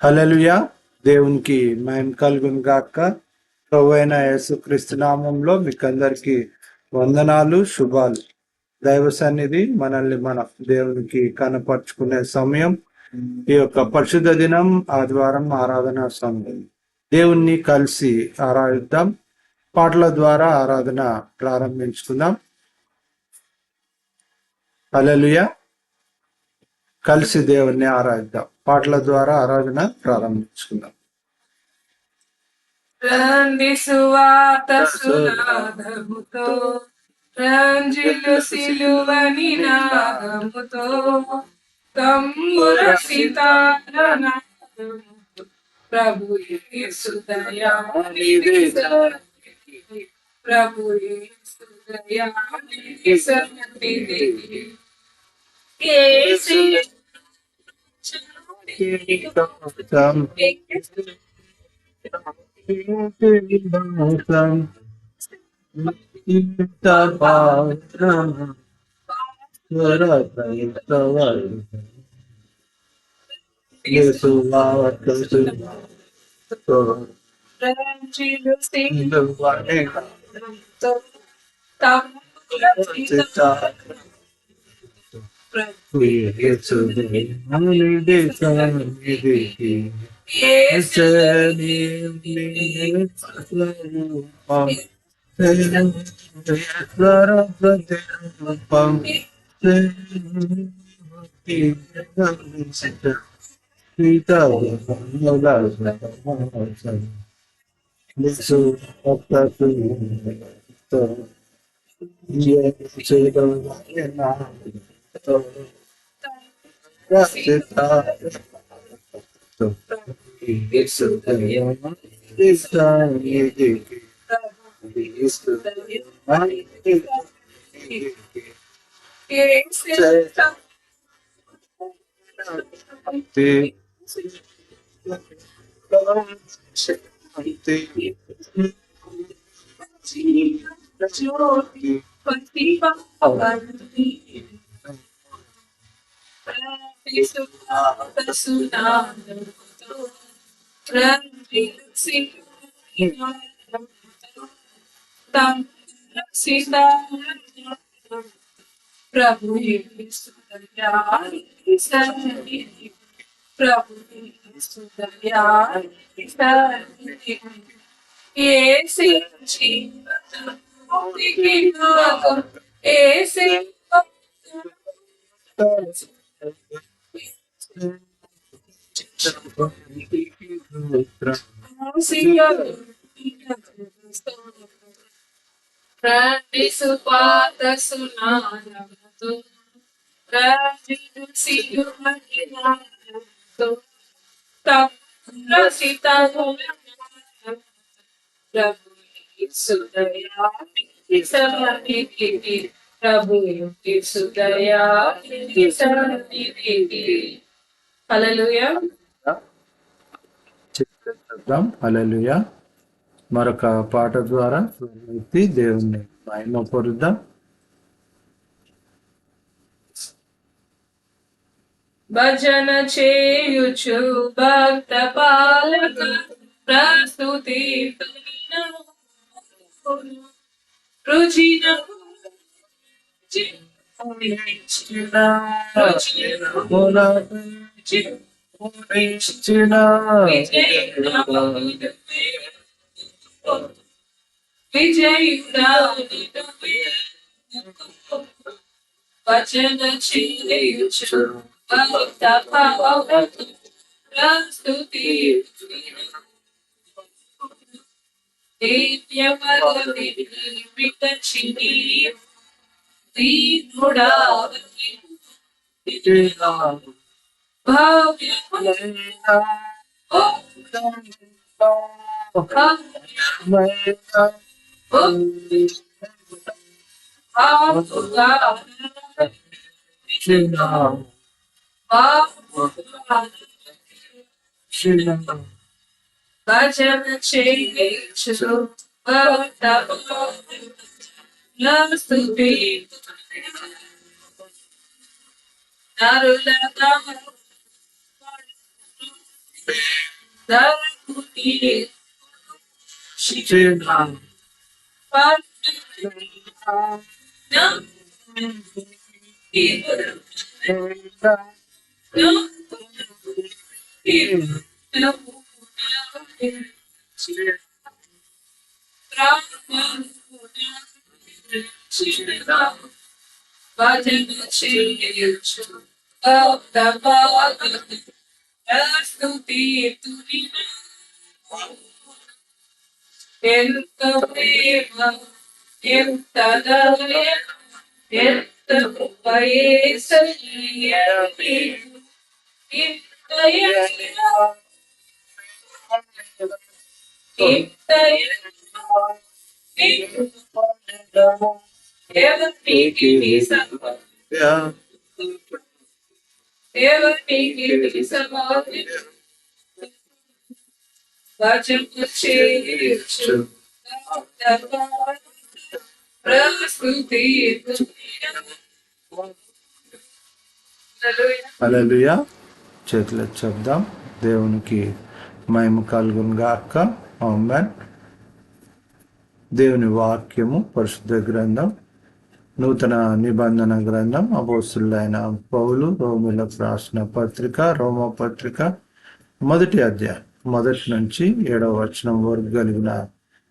హల్లెలూయా. దేవునికి మహిమ కలుగును గాక. ప్రభు అయిన యేసుక్రీస్తు నామంలో మీకు అందరికి వందనాలు, శుభాలు. దైవ సన్నిధి మనల్ని మన దేవునికి కనపరుచుకునే సమయం. ఈ యొక్క పరిశుద్ధ దినం ఆదివారం ఆరాధన సమయం. దేవుణ్ణి కలిసి ఆరాధిద్దాం. పాటల ద్వారా ఆరాధన ప్రారంభించుకుందాం. హల్లెలూయా. కలిసి దేవుణ్ణి ఆరాధిద్దాం. పాటల ద్వారా ఆరాధన ప్రారంభించుకుందాం. రండి సువార్త సునాదముతో, రంజిల్లు సిలువని నాదముతో, తంబుర సితార నాదముతో, ప్రభు యేసు దయానిధి సన్నిధి, ప్రభు యేసు దయానిధి సన్నిధి, యేసు రంజిల్లు సిలువని నాదముతో, తంబుర సితార ప్రభు యేసు దయానిధి సన్నిధి, ప్రభు యేసు దయానిధి సన్నిధి, యేసు జీవమునికి మార్గం, యేసు రండి సువార్త సునాదముతో, రంజిల్లు సిలువని నాదముతో, తంబుర సితార నాదముతో, ప్రభు యేసు దయానిధి సన్నిధి, ప్రభు యేసు దయానిధి సన్నిధి. హల్లెలూయా. హల్లెలూయా. మరొక పాట ద్వారా ఎత్తి దేవుణ్ణి మహిమ పొరుద్దాం. భజన చేయుచు భక్త పాలక ప్రస్తుతి రుచిన విజయుడా భజన చేయుచు భక్త పాలక ప్రస్తుతి దివ్య పదవి వికచిని దీనుడా భవ్య భజన చేయుచు భక్త స్తుతి నరుల భజన చేయొచ్చు స్తుతి ఎంత ప్రేమ ఎంత దయ ఎంత కృపయేసయ్య ఎవరికి భజన చేయొచ్చు ప్రస్తుతి హల్లెలూయా. చేతులు చెప్దాం. దేవునికి మహిమ కలుగును గాక. ఆమేన్. దేవుని వాక్యము పరిశుద్ధ గ్రంథం, నూతన నిబంధన గ్రంథం, అపోస్తులైన పౌలు రోమీయులకు రాసిన పత్రిక, రోమా పత్రిక 1వ అధ్యాయం 1 నుంచి 7వ వచనం వరకు కలిగిన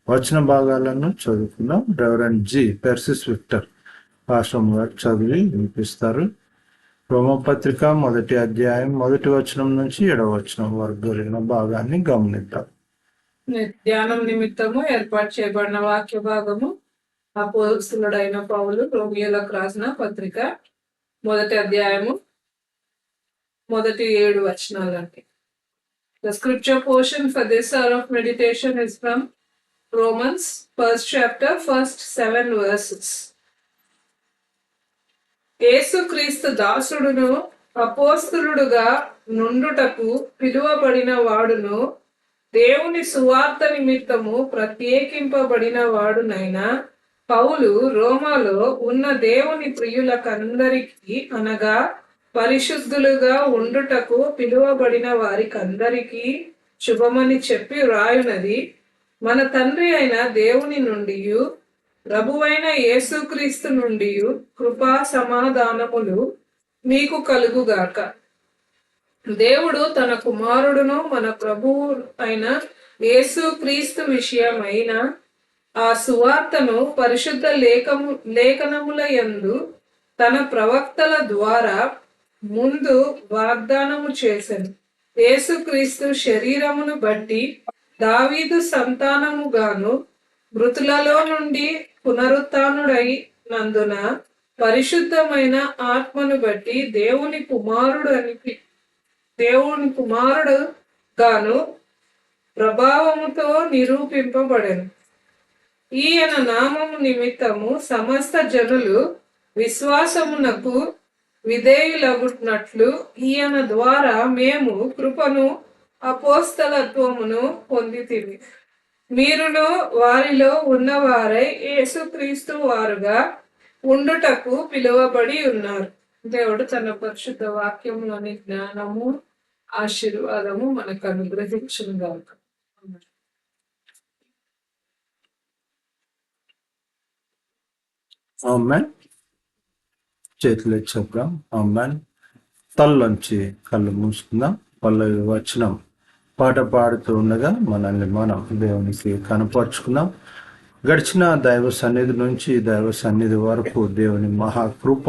వచన భాగాలను చదువుకున్నాం. Reverend G Persis Victor pastor గారు చదివి వినిపిస్తారు. రోమపత్రిక 1వ అధ్యాయం 1వ వచనం నుంచి 7వ వచనం వరకు జరిగిన భాగాన్ని గమనిద్దాం. ధ్యానం నిమిత్తము ఏర్పాటు చేయబడిన వాక్య భాగము అపోస్తలుడైన పౌలు రోమియోలకు రాసిన పత్రిక 1వ అధ్యాయము 7 వచనాలండి. The scripture portion for this hour of meditation is from Romans 1st chapter, first 7 verses. యేసుక్రీస్తు దాసుడును అపోస్తలుడుగా నుండుటకు పిలువబడిన వాడును దేవుని సువార్త నిమిత్తము ప్రత్యేకింపబడిన వాడునైనా పౌలు రోమాలో ఉన్న దేవుని ప్రియులకందరికీ అనగా పరిశుద్ధులుగా ఉండుటకు పిలువబడిన వారికందరికీ శుభమని చెప్పి వ్రాయునది మన తండ్రి అయిన దేవుని నుండి ప్రభువైన యేసుక్రీస్తు నుండి కృపా సమాధానములు మీకు కలుగుగాక. దేవుడు తన కుమారుడును మన ప్రభువు అయిన యేసుక్రీస్తు విషయమైన ఆ సువార్తను పరిశుద్ధ లేఖనముల యందు తన ప్రవక్తల ద్వారా ముందు వాగ్దానము చేసెను. యేసుక్రీస్తు శరీరమును బట్టి దావీదు సంతానముగాను మృతులలో నుండి పునరుత్థానుడైనందున పరిశుద్ధమైన ఆత్మను బట్టి దేవుని కుమారుడు గాను ప్రభావముతో నిరూపింపబడెను. ఈయన నామము నిమిత్తము సమస్త జనులు విశ్వాసమునకు విధేయులగునట్లు ఈయన ద్వారా మేము కృపను అపోస్తలత్వమును పొందితిమి. మీరును వారిలో ఉన్నవారై యేసుక్రీస్తు వారుగా ఉండుటకు పిలువబడి ఉన్నారు. దేవుడు తన పరిశుద్ధ వాక్యంలోని జ్ఞానము ఆశీర్వాదము మనకు అనుగ్రహించును గాక. ఆమేన్. చేతులు చెప్దాం. ఆమేన్. తల్లోంచి కళ్ళు మూసుకుందాం. పల్లవి వచనం పాట పాడుతూ ఉండగా మనల్ని మనం దేవునికి కనపరుచుకుందాం. గడిచిన దైవ సన్నిధి నుంచి దైవ సన్నిధి వరకు దేవుని మహాకృప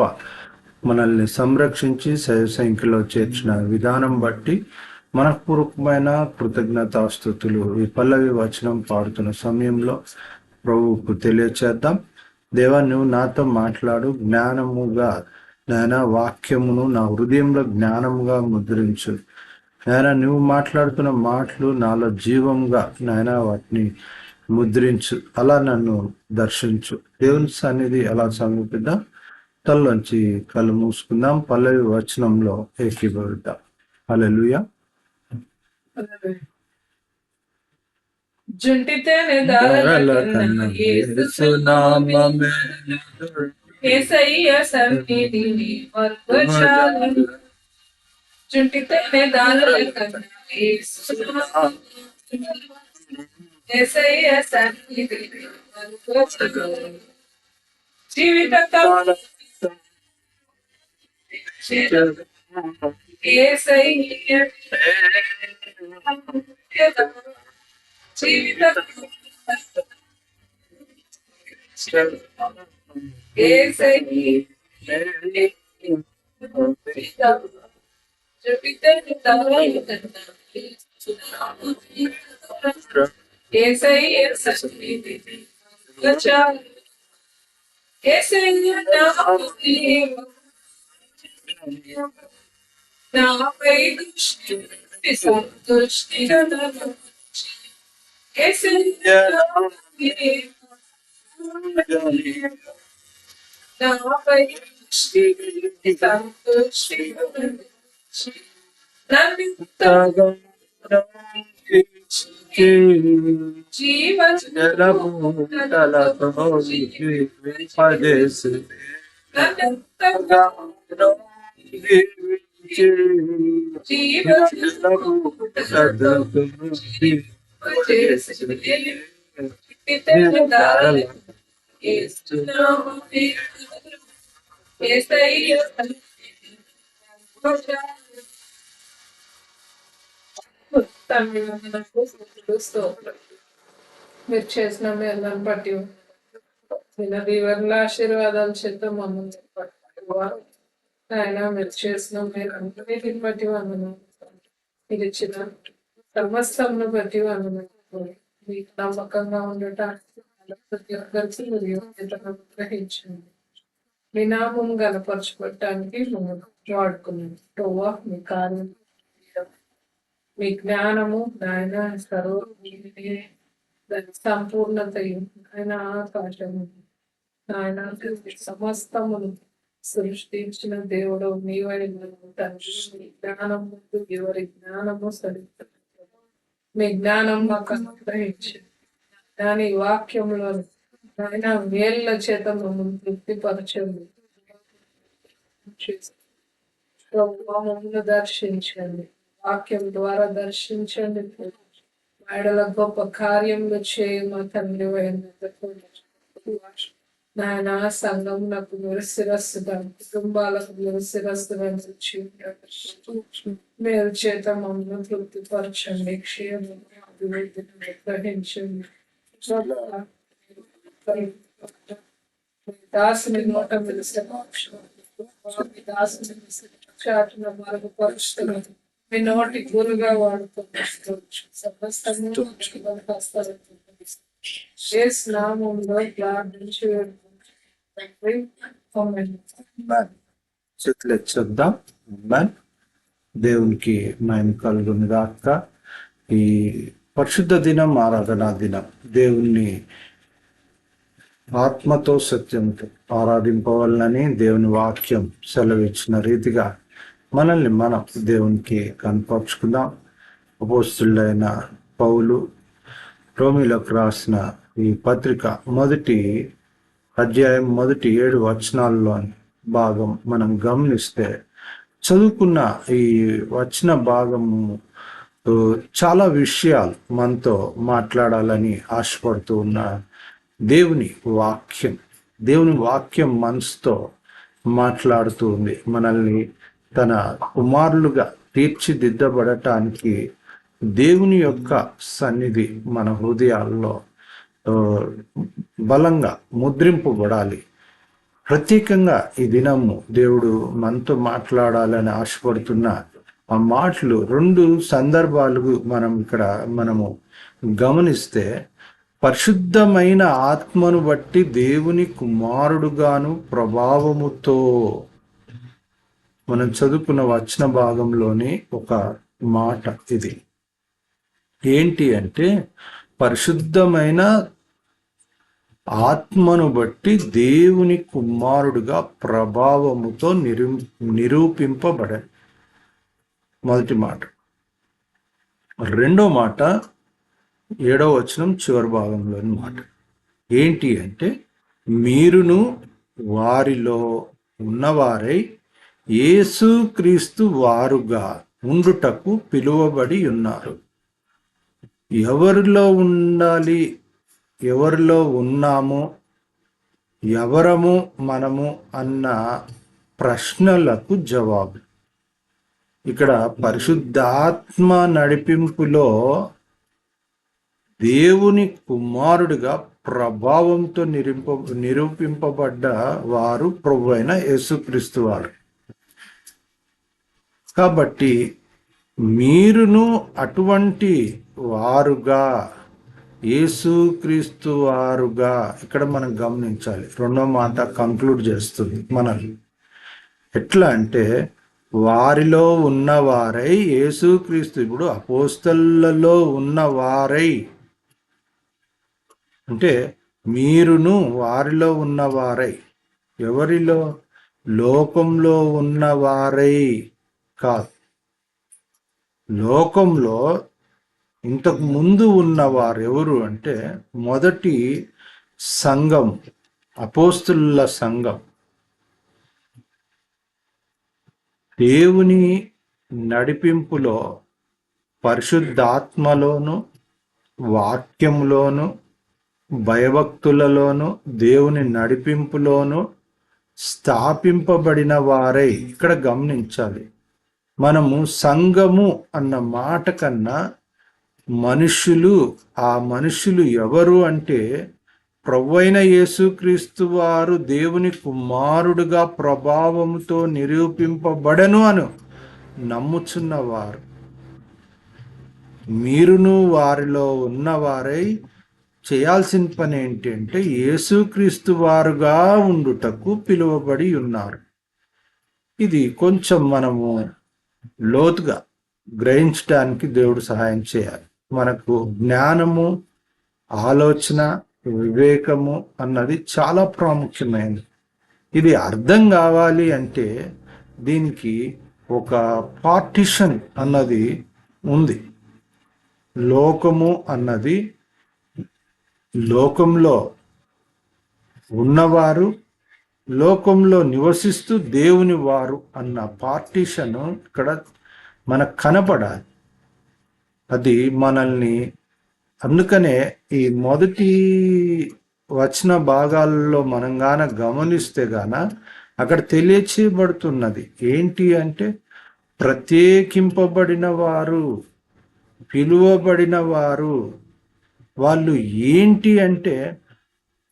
మనల్ని సంరక్షించి శైవ సంఖ్యలో చేర్చిన విధానం బట్టి మనపూర్వకమైన కృతజ్ఞతాస్తుతులు ఈ పల్లవి వచనం పాడుతున్న సమయంలో ప్రభువుకు తెలియచేద్దాం. దేవా, నువ్వు నాతో మాట్లాడు, జ్ఞానముగా నాయన వాక్యమును నా హృదయంలో జ్ఞానముగా ముద్రించు. నాయన నువ్వు మాట్లాడుతున్న మాటలు నాలో జీవంగా నాయన వాటిని ముద్రించు. అలా నన్ను దర్శించు. దేవుని సన్నిధి అలా సమీపిద్దాం. తల్లోంచి కళ్ళు మూసుకుందాం. పల్లవి వచనంలో ఏకీభవిద్దాం. హల్లెలూయా. జుంటితేనే యేసయ్య సన్నిధిని వర్గశాలను చుట్టితేనే దారుల కన్నా యేసయ్య సన్నిధి జీవిత యేసయ్య జీవిత యేసయ్య చుట్టితేనే దారుల కన్నా యేసయ్య సన్నిధి యేసయ్య నాపై దృష్టి సంతుష్టి యేసయ్య నాపై దృష్టి సంతుష్టి నన్ను మీరు చేసిన మేలను బట్టి వివరణ ఆశీర్వాదాలు చేత మమ్మల్ని ఆయన మీరు చేసిన మేలు బట్టి వందనం మీరు ఇచ్చిన సమస్తమును బట్టి వందనం మీకు నమ్మకంగా ఉండటానికి ప్రతి ఒక్కరికి మీరు గ్రహించండి మీ నామం గనపరచుకోవటానికి మేము వాడుకున్నాం టోవా మీ కార్యం మీ జ్ఞానము ఆయన సర్వ దాని సంపూర్ణత ఆయన ఆకాశము ఆయన సమస్తమును సృష్టించిన దేవుడు నీవైన తండ్రి మీ జ్ఞానం ముందు ఎవరి జ్ఞానము సరిగ్గా మీ జ్ఞానం మాకు అనుగ్రహించింది దాని వాక్యంలో ఆయన వేళ్ళ చేత మమ్మల్ని తృప్తిపరచండి మమ్మల్ని దర్శించండి వాక్యం ద్వారా దర్శించండి మేడల గొప్ప కార్యములు చేయమ తండ్రి నాయన సంఘం నాకు మీరు శిరస్సుగా కుటుంబాలకు మీరు శిరస్సుగా మీరు చేత మమ్మల్ని తృప్తిపరచండి క్షేమం అభివృద్ధిని గ్రహించండి దాసుని నోట వెలిసిన దాసుని చాటున మరుగుపరుస్తున్నది మీ నోటి గురుగా వాడుకోవచ్చు నామంలో ప్రార్థించి చూద్దాం దేవునికి మహిమ కలుగును గాక. ఈ పరిశుద్ధ దినం ఆరాధనా దినం దేవుణ్ణి ఆత్మతో సత్యంతో ఆరాధింపవాలని దేవుని వాక్యం సెలవిచ్చిన రీతిగా మనల్ని మనం దేవునికి కనపరుచుకుందాం. అపోస్తులైన పౌలు రోమీలకు రాసిన ఈ పత్రిక మొదటి అధ్యాయం మొదటి 7 వచనాల్లోని భాగం మనం గమనిస్తే చదువుకున్న ఈ వచన భాగము చాలా విషయాలు మనతో మాట్లాడాలని ఆశపడుతూ ఉన్న దేవుని వాక్యం మనసుతో మాట్లాడుతూ ఉంది. మనల్ని తన కుమారులుగా తీర్చిదిద్దబడటానికి దేవుని యొక్క సన్నిధి మన హృదయాల్లో బలంగా ముద్రింపబడాలి. ప్రత్యేకంగా ఈ దినము దేవుడు మనతో మాట్లాడాలని ఆశపడుతున్న ఆ మాటలు 2 సందర్భాలు మనము గమనిస్తే, పరిశుద్ధమైన ఆత్మను బట్టి దేవుని కుమారుడుగాను ప్రభావముతో, మనం చదువుకున్న వచన భాగంలోని ఒక మాట ఇది. ఏంటి అంటే, పరిశుద్ధమైన ఆత్మను బట్టి దేవుని కుమారుడుగా ప్రభావముతో నిరూపింపబడ మొదటి మాట. రెండో మాట 7వ వచనం చివరి భాగంలోని మాట ఏంటి అంటే, మీరును వారిలో ఉన్నవారై యేసుక్రీస్తు వారుగా ఉండుటకు పిలువబడి ఉన్నారు. ఎవరిలో ఉండాలి, ఎవరిలో ఉన్నాము, ఎవరము మనము అన్న ప్రశ్నలకు జవాబు ఇక్కడ పరిశుద్ధాత్మ నడిపింపులో దేవుని కుమారుడిగా ప్రభావంతో నిరూపింపబడ్డ వారు ప్రభువైన యేసుక్రీస్తు వారు. కాబట్టి మీరును అటువంటి వారుగా, యేసుక్రీస్తు వారుగా ఇక్కడ మనం గమనించాలి. రెండో మాట కంక్లూడ్ చేస్తుంది మనల్ని. ఎట్లా అంటే వారిలో ఉన్నవారై, యేసుక్రీస్తు ఇప్పుడు అపోస్తలులలో ఉన్నవారై అంటే మీరును వారిలో ఉన్నవారై, ఎవరిలో? లోకంలో ఉన్నవారై కాదు. లోకంలో ఇంతకు ముందు ఉన్నవారు ఎవరు అంటే మొదటి సంఘం, అపోస్తలుల సంఘం. దేవుని నడిపింపులో పరిశుద్ధాత్మలోను, వాక్యంలోను, భయభక్తులలోను, దేవుని నడిపింపులోను స్థాపింపబడిన వారై. ఇక్కడ గమనించాలి, మనము సంఘము అన్న మాట కన్నా మనుషులు, ఆ మనుషులు ఎవరు అంటే ప్రభువైన యేసుక్రీస్తు వారు దేవుని కుమారుడుగా ప్రభావంతో నిరూపింపబడను అను నమ్ముచున్నవారు. మీరును వారిలో ఉన్నవారై చేయాల్సిన పని ఏంటంటే యేసుక్రీస్తు వారుగా ఉండుటకు పిలువబడి ఉన్నారు. ఇది కొంచెం మనము లోతుగా గ్రహించడానికి దేవుడు సహాయం చేయాలి. మనకు జ్ఞానము, ఆలోచన, వివేకము అన్నది చాలా ప్రాముఖ్యమైనది. ఇది అర్థం కావాలి అంటే దీనికి ఒక పార్టిషన్ అన్నది ఉంది. లోకము అన్నది, లోకంలో ఉన్నవారు, లోకంలో నివసిస్తూ దేవుని వారు అన్న పార్టిషన్ ఇక్కడ మనకు కనపడాలి. అది మనల్ని, అందుకనే ఈ మొదటి వచన భాగాల్లో మనం గాన గమనిస్తే గాన అక్కడ తెలియచేయబడుతున్నది ఏంటి అంటే ప్రత్యేకింపబడిన వారు, పిలువబడిన వారు. వాళ్ళు ఏంటి అంటే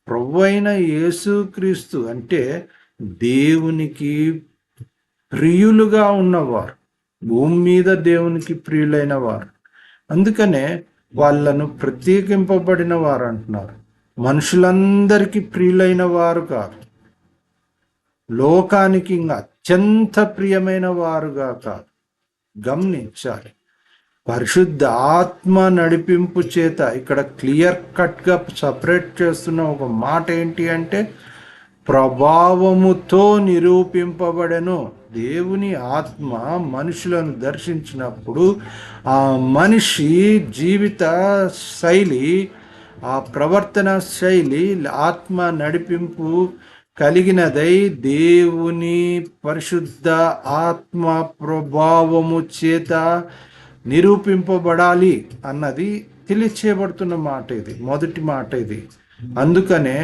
ప్రభువైన యేసుక్రీస్తు అంటే దేవునికి ప్రియులుగా ఉన్నవారు, భూమి మీద దేవునికి ప్రియులైన వారు. అందుకనే వాళ్ళను ప్రత్యేకింపబడిన వారు అంటున్నారు. మనుషులందరికీ ప్రియులైన వారు కాదు, లోకానికి ఇంకా అత్యంత ప్రియమైన వారుగా కాదు. గమనించాలి, పరిశుద్ధ ఆత్మ నడిపింపు చేత ఇక్కడ క్లియర్ కట్గా సపరేట్ చేస్తున్న ఒక మాట ఏంటి అంటే ప్రభావముతో నిరూపింపబడెను. దేవుని ఆత్మ మనుషులను దర్శించినప్పుడు ఆ మనిషి జీవిత శైలి, ఆ ప్రవర్తన శైలి ఆత్మ నడిపింపు కలిగినదై దేవుని పరిశుద్ధ ఆత్మ ప్రభావము చేత నిరూపింపబడాలి అన్నది తెలియచేయబడుతున్న మాట ఇది, మొదటి మాట ఇది. అందుకనే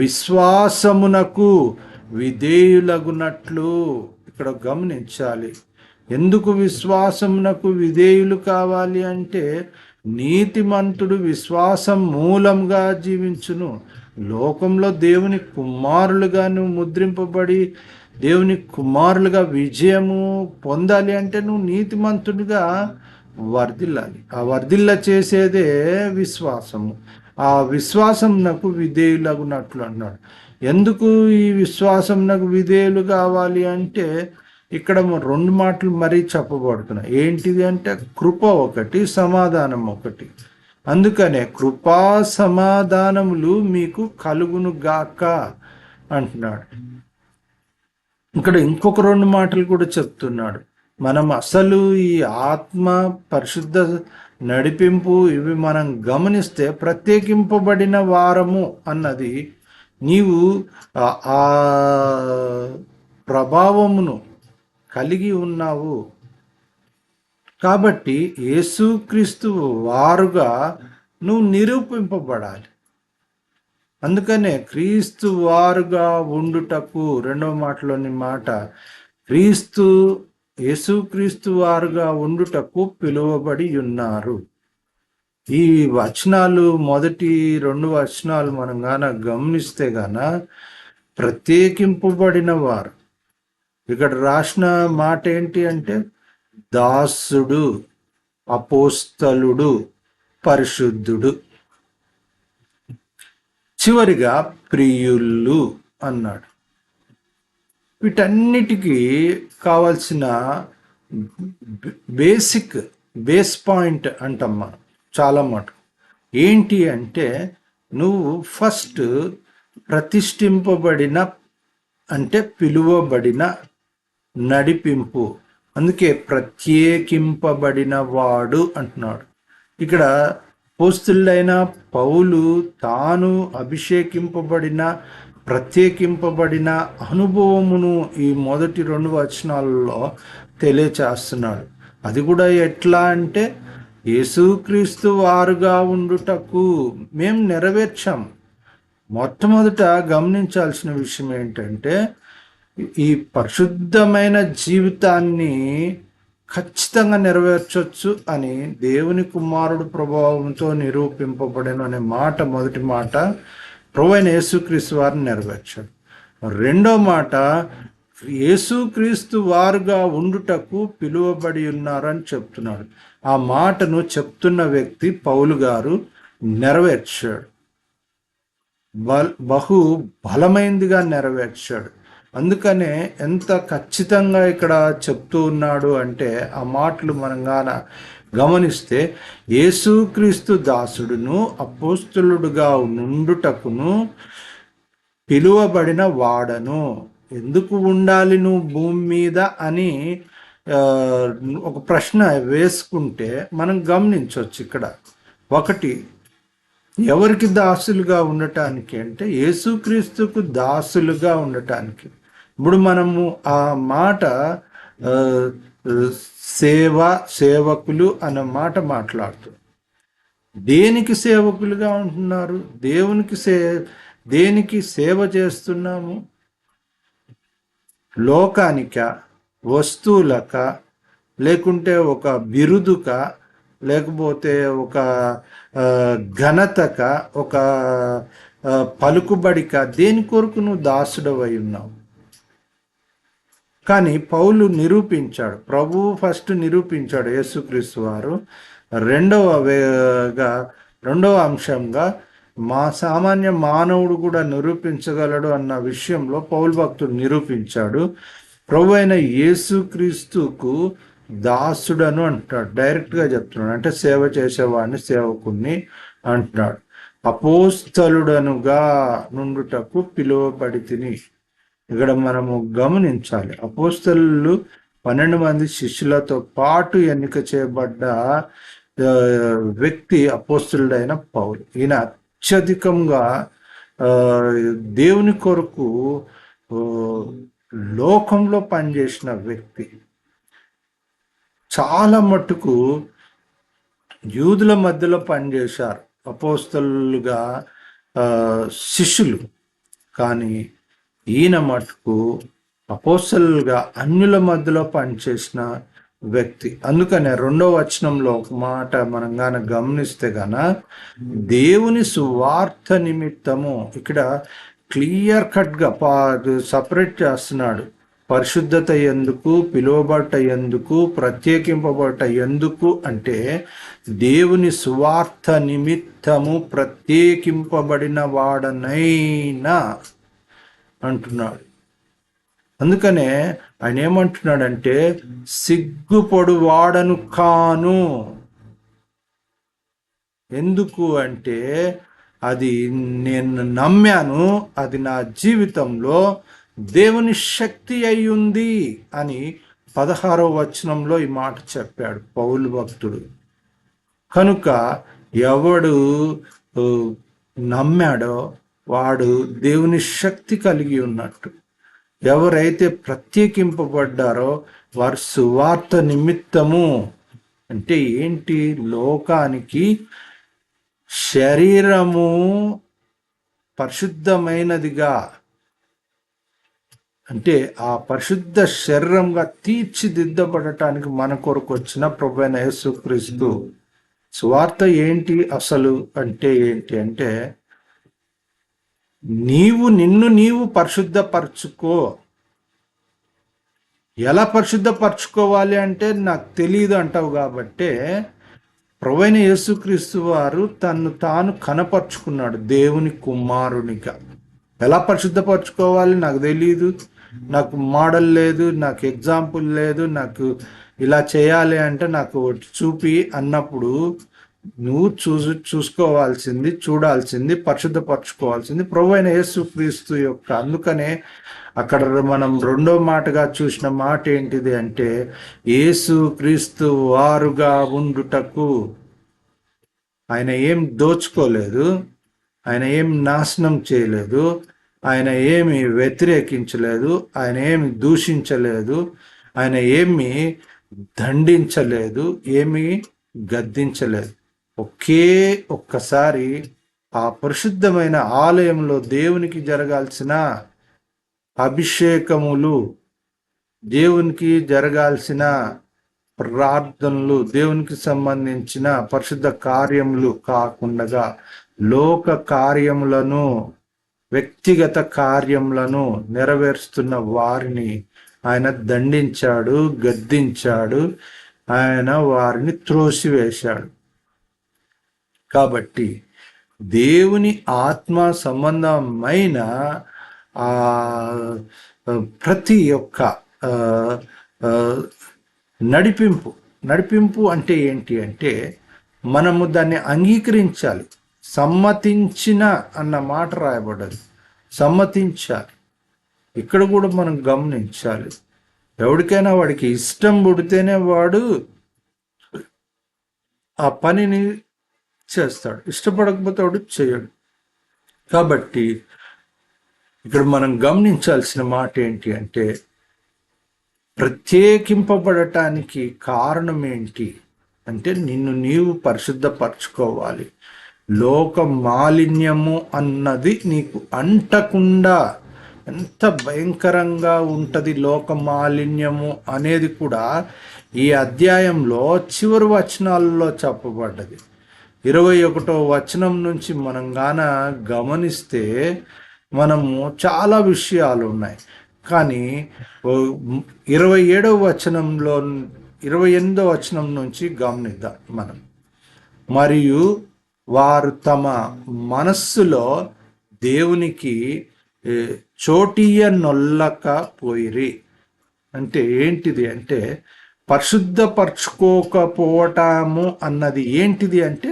విశ్వాసమునకు విధేయులగునట్లు ఇక్కడ గమనించాలి. ఎందుకు విశ్వాసమునకు విధేయులు కావాలి అంటే నీతిమంతుడు విశ్వాసం మూలంగా జీవించును. లోకంలో దేవుని కుమారులుగా నువ్వు ముద్రింపబడి దేవుని కుమారులుగా విజయము పొందాలి అంటే నువ్వు నీతిమంతుడిగా వర్ధిల్లాలి. ఆ వర్ధిల్ల చేసేదే విశ్వాసము. ఆ విశ్వాసం నాకు విధేయులగునట్లు అన్నాడు. ఎందుకు ఈ విశ్వాసం నాకు విధేయులు కావాలి అంటే ఇక్కడ రెండు మాటలు మరీ చెప్పబడుతున్నాయి. ఏంటిది అంటే కృప ఒకటి, సమాధానం ఒకటి. అందుకనే కృపా సమాధానములు మీకు కలుగును గాక అంటున్నాడు. ఇక్కడ ఇంకొక రెండు మాటలు కూడా చెప్తున్నాడు. మనం అసలు ఈ ఆత్మ పరిశుద్ధ నడిపింపు ఇవి మనం గమనిస్తే ప్రత్యేకింపబడిన వారము అన్నది నీవు ఆ ప్రభావమును కలిగి ఉన్నావు. కాబట్టి యేసుక్రీస్తు వారుగా నువ్వు నిరూపింపబడాలి. అందుకనే క్రీస్తు వారుగా ఉండుటకు, రెండవ మాటలోని మాట, యేసుక్రీస్తు వారుగా ఉండుటకు పిలువబడి ఉన్నారు. ఈ వచనాలు, మొదటి 2 వచనాలు మనం గాన గమనిస్తే గాన ప్రత్యేకింపబడిన వారు. ఇక్కడ రాసిన మాట ఏంటి అంటే దాసుడు, అపోస్తలుడు, పరిశుద్ధుడు, చివరిగా ప్రియులు అన్నాడు. వీటన్నిటికీ కావాల్సిన బేస్ పాయింట్ అంటమ్మా చాలా మటుకు ఏంటి అంటే, నువ్వు ఫస్ట్ ప్రతిష్ఠింపబడిన అంటే పిలువబడిన, నడిపింపు, అందుకే ప్రత్యేకింపబడిన వాడు అంటున్నాడు. ఇక్కడ అపోస్తలుడైన పౌలు తాను అభిషేకింపబడిన, ప్రత్యేకింపబడిన అనుభవమును ఈ మొదటి 2 వచనాలలో తెలియచేస్తున్నాడు. అది కూడా ఎట్లా అంటే, యేసుక్రీస్తు వారుగా ఉండుటకు మేము నెరవేర్చాం. మొట్టమొదట గమనించాల్సిన విషయం ఏంటంటే, ఈ పరిశుద్ధమైన జీవితాన్ని ఖచ్చితంగా నెరవేర్చొచ్చు అని దేవుని కుమారుడు ప్రభావంతో నిరూపింపబడిన అనే మాట, మొదటి మాట ప్రభువైన యేసుక్రీస్తు వారిని నెరవేర్చాడు. రెండో మాట, యేసుక్రీస్తు వారుగా ఉండుటకు పిలువబడి ఉన్నారని చెప్తున్నాడు. ఆ మాటను చెప్తున్న వ్యక్తి పౌలు గారు నెరవేర్చాడు. బహు బలమైందిగా నెరవేర్చాడు. అందుకనే ఎంత ఖచ్చితంగా ఇక్కడ చెప్తూ ఉన్నాడు అంటే, ఆ మాటలు మనం గాన గమనిస్తే, యేసుక్రీస్తు దాసుడును అపోస్తలుడుగా నుండుటకును పిలువబడిన వాడను. ఎందుకు ఉండాలి నువ్వు భూమి మీద అని ఒక ప్రశ్న వేసుకుంటే మనం గమనించవచ్చు. ఇక్కడ ఒకటి, ఎవరికి దాసులుగా ఉండటానికి అంటే యేసుక్రీస్తుకు దాసులుగా ఉండటానికి. ఇప్పుడు మనము ఆ మాట సేవకులు అన్న మాట మాట్లాడుతాం. దేనికి సేవకులుగా ఉంటున్నారు? దేనికి సేవ చేస్తున్నాము? లోకానిక, వస్తువులక, లేకుంటే ఒక బిరుదుక, లేకపోతే ఒక ఘనతక, ఒక పలుకుబడిక, దేని కొరకు నువ్వు దాసుడవై ఉన్నావు? కానీ పౌలు నిరూపించాడు, ప్రభువు ఫస్ట్ నిరూపించాడు యేసుక్రీస్తు వారు. రెండవ అంశంగా సామాన్య మానవుడు కూడా నిరూపించగలడు అన్న విషయంలో పౌలు భక్తుడు నిరూపించాడు. ప్రభు అయిన యేసుక్రీస్తుకు దాసుడను అంటున్నాడు, డైరెక్ట్గా చెప్తున్నాడు. అంటే సేవ చేసేవాడిని, సేవకుణ్ణి అంటున్నాడు. అపోస్తలుడనుగా నుండుటకు పిలువబడి తిని. ఇక్కడ మనము గమనించాలి, అపోస్తలు 12 మంది శిష్యులతో పాటు ఎన్నిక చేయబడ్డ వ్యక్తి అపోస్తలుడైన పౌలు. ఈయన అత్యధికంగా దేవుని కొరకు లోకంలో పనిచేసిన వ్యక్తి. చాలా మట్టుకు యూదుల మధ్యలో పనిచేశారు అపోస్తలుగా శిష్యులు. కానీ ఈయన మటుకు అపోస్తలుగా అన్యుల మధ్యలో పనిచేసిన వ్యక్తి. అందుకనే 2వ వచనంలో ఒక మాట మనం గాన గమనిస్తే గాన, దేవుని సువార్త నిమిత్తము, ఇక్కడ క్లియర్ కట్గా సపరేట్ చేస్తున్నాడు. పరిశుద్ధత ఎందుకు, పిలువబట్ట ఎందుకు, ప్రత్యేకింపబట్ట ఎందుకు అంటే, దేవుని సువార్త నిమిత్తము ప్రత్యేకింపబడిన వాడనైనా అంటున్నాడు. అందుకనే ఆయన ఏమంటున్నాడంటే, సిగ్గుపడు వాడను కాను. ఎందుకు అంటే, అది నేను నమ్మాను, అది నా జీవితంలో దేవుని శక్తి అయి ఉంది అని 16వ వచనంలో ఈ మాట చెప్పాడు పౌలు భక్తుడు. కనుక ఎవడు నమ్మాడో వాడు దేవుని శక్తి కలిగి ఉన్నట్టు. ఎవరైతే ప్రత్యేకింపబడ్డారో వారు సువార్త నిమిత్తము అంటే ఏంటి? లోకానికి శరీరము పరిశుద్ధమైనదిగా, అంటే ఆ పరిశుద్ధ శరీరంగా తీర్చిదిద్దబడటానికి మన కొరకు వచ్చిన ప్రభువైన యేసుక్రీస్తు. సువార్త ఏంటి అసలు అంటే ఏంటి అంటే, నిన్ను నీవు పరిశుద్ధపరచుకో. ఎలా పరిశుద్ధపరచుకోవాలి అంటే నాకు తెలియదు అంటావు కాబట్టే ప్రభువైన యేసుక్రీస్తు వారు తన్ను తాను కనపరుచుకున్నాడు దేవుని కుమారునిగా. ఎలా పరిశుద్ధపరచుకోవాలి నాకు తెలియదు, నాకు మోడల్ లేదు, నాకు ఎగ్జాంపుల్ లేదు, నాకు ఇలా చేయాలి అంటే నాకు చూపి అన్నప్పుడు నువ్వు చూడాల్సింది పరిశుద్ధపరచుకోవాల్సింది ప్రభువైన యేసుక్రీస్తు యొక్క. అందుకనే అక్కడ మనం రెండో మాటగా చూసిన మాట ఏంటిది అంటే, యేసుక్రీస్తు వారుగా ఉండుటకు. ఆయన ఏం దోచుకోలేదు, ఆయన ఏం నాశనం చేయలేదు, ఆయన ఏమి వ్యతిరేకించలేదు, ఆయన ఏమి దూషించలేదు, ఆయన ఏమి దండించలేదు, ఏమి గద్దించలేదు. ఒక్కసారి ఆ పరిశుద్ధమైన ఆలయంలో దేవునికి జరగాల్సిన అభిషేకములు, దేవునికి జరగాల్సిన ప్రార్థనలు, దేవునికి సంబంధించిన పరిశుద్ధ కార్యములు కాకుండా లోక కార్యములను, వ్యక్తిగత కార్యములను నెరవేరుస్తున్న వారిని ఆయన దండించాడు, గద్దించాడు, ఆయన వారిని త్రోసివేశాడు. కాబట్టి దేవుని ఆత్మ సంబంధమైన ఆ ప్రతి ఒక్క నడిపింపు అంటే ఏంటి అంటే, మనము దాన్ని అంగీకరించాలి. సమ్మతించిన అన్న మాట రాయబడ్డది, సమ్మతించాలి. ఇక్కడ కూడా మనం గమనించాలి, ఎవరికైనా వాడికి ఇష్టం పుడితేనే వాడు ఆ పనిని చేస్తాడు, ఇష్టపడకపోతే వాడు చేయడు. కాబట్టి ఇక్కడ మనం గమనించాల్సిన మాట ఏంటి అంటే, ప్రత్యేకింపబడటానికి కారణం ఏంటి అంటే, నిన్ను నీవు పరిశుద్ధపరచుకోవాలి. లోక మాలిన్యము అన్నది నీకు అంటకుండా. ఎంత భయంకరంగా ఉంటుంది లోక మాలిన్యము అనేది కూడా ఈ అధ్యాయంలో చివరి వచనాలలో చెప్పబడ్డది. 21వ వచనం నుంచి మనం గమనిస్తే మనము చాలా విషయాలు ఉన్నాయి. కానీ 27వ వచనంలో 28వ వచనం నుంచి గమనిద్దాం మనం. మరియు వారు తమ మనస్సులో దేవునికి చోటీయనొల్లకపోయిరి. అంటే ఏంటిది అంటే, పరిశుద్ధపరచుకోకపోవటము అన్నది ఏంటిది అంటే,